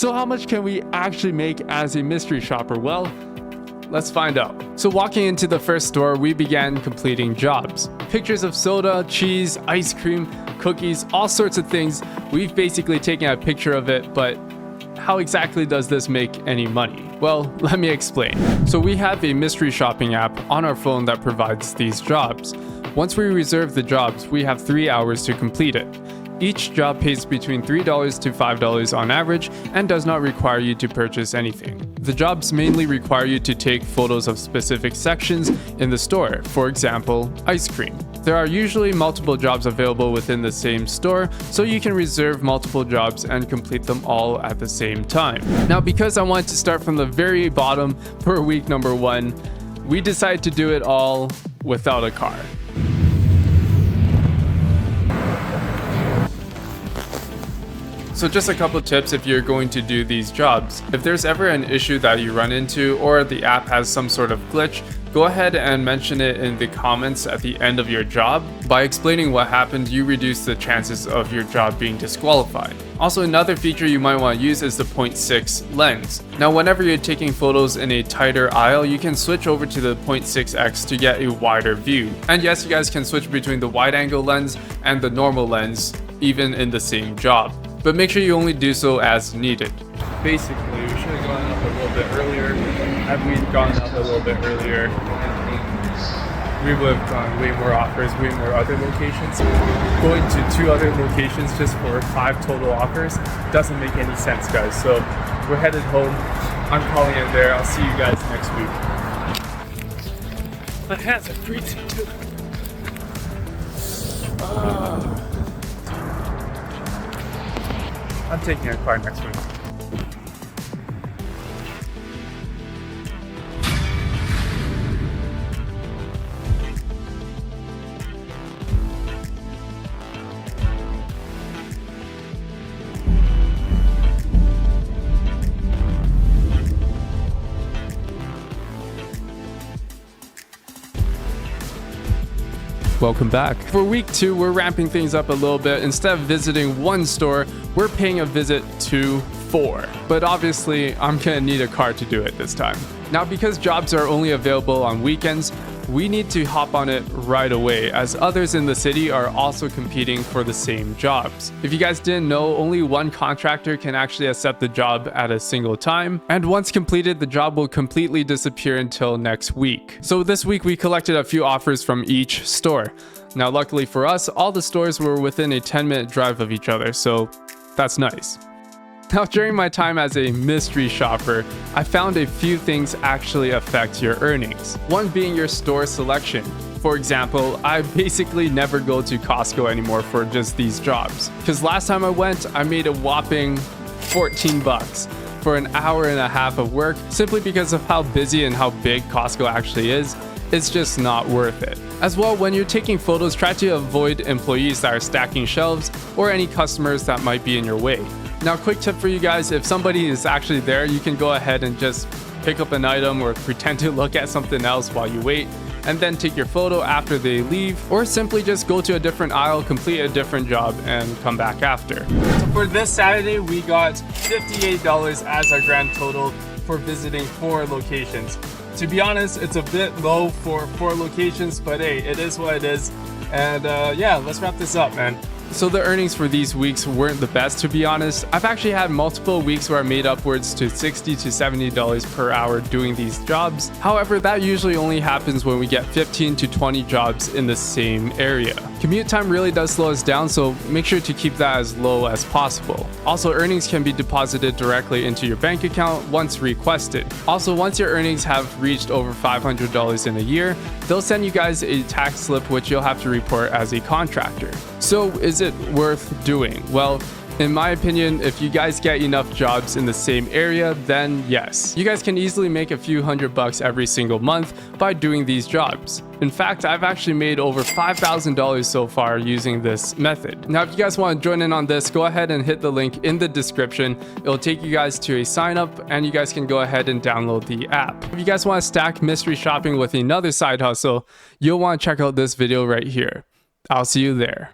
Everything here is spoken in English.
So how much can we actually make as a mystery shopper? Well, let's find out. So walking into the first store, we began completing jobs. Pictures of soda, cheese, ice cream, cookies, all sorts of things. We've basically taken a picture of it, but how exactly does this make any money? Well, let me explain. So we have a mystery shopping app on our phone that provides these jobs. Once we reserve the jobs, we have 3 hours to complete it. Each job pays between $3 to $5 on average and does not require you to purchase anything. The jobs mainly require you to take photos of specific sections in the store, for example, ice cream. There are usually multiple jobs available within the same store, so you can reserve multiple jobs and complete them all at the same time. Now, because I wanted to start from the very bottom for week number 1, we decided to do it all without a car. So just a couple tips if you're going to do these jobs. If there's ever an issue that you run into or the app has some sort of glitch, go ahead and mention it in the comments at the end of your job. By explaining what happened, you reduce the chances of your job being disqualified. Also, another feature you might want to use is the 0.6 lens. Now, whenever you're taking photos in a tighter aisle, you can switch over to the 0.6x to get a wider view. And yes, you guys can switch between the wide angle lens and the normal lens, even in the same job. But make sure you only do so as needed. Basically, we should have gone up a little bit earlier. Had we gone up a little bit earlier, we would have gone way more offers, way more other locations. Going to 2 other locations just for 5 total offers doesn't make any sense, guys. So we're headed home. I'm calling it there. I'll see you guys next week. My hands are freezing too. I'm taking a car next week. Welcome back. For week 2, we're ramping things up a little bit. Instead of visiting 1 store, we're paying a visit to 4. But obviously, I'm gonna need a car to do it this time. Now, because jobs are only available on weekends, we need to hop on it right away, as others in the city are also competing for the same jobs. If you guys didn't know, only 1 contractor can actually accept the job at a single time, and once completed, the job will completely disappear until next week. So this week we collected a few offers from each store. Now, luckily for us, all the stores were within a 10-minute drive of each other, so that's nice. Now, during my time as a mystery shopper, I found a few things actually affect your earnings. One being your store selection. For example, I basically never go to Costco anymore for just these jobs. Because last time I went, I made a whopping 14 bucks for an hour and a half of work, simply because of how busy and how big Costco actually is. It's just not worth it. As well, when you're taking photos, try to avoid employees that are stacking shelves or any customers that might be in your way. Now, quick tip for you guys, if somebody is actually there, you can go ahead and just pick up an item or pretend to look at something else while you wait, and then take your photo after they leave, or simply just go to a different aisle, complete a different job, and come back after. So for this Saturday, we got $58 as our grand total for visiting 4 locations. To be honest, it's a bit low for 4 locations, but hey, it is what it is. And yeah, let's wrap this up, man. So the earnings for these weeks weren't the best, to be honest. I've actually had multiple weeks where I made upwards to $60 to $70 per hour doing these jobs. However, that usually only happens when we get 15 to 20 jobs in the same area. Commute time really does slow us down, so make sure to keep that as low as possible. Also, earnings can be deposited directly into your bank account once requested. Also, once your earnings have reached over $500 in a year, they'll send you guys a tax slip which you'll have to report as a contractor. So is it worth doing? Well, in my opinion, if you guys get enough jobs in the same area, then yes. You guys can easily make a few $100 every single month by doing these jobs. In fact, I've actually made over $5,000 so far using this method. Now, if you guys want to join in on this, go ahead and hit the link in the description. It'll take you guys to a sign up and you guys can go ahead and download the app. If you guys want to stack mystery shopping with another side hustle, you'll want to check out this video right here. I'll see you there.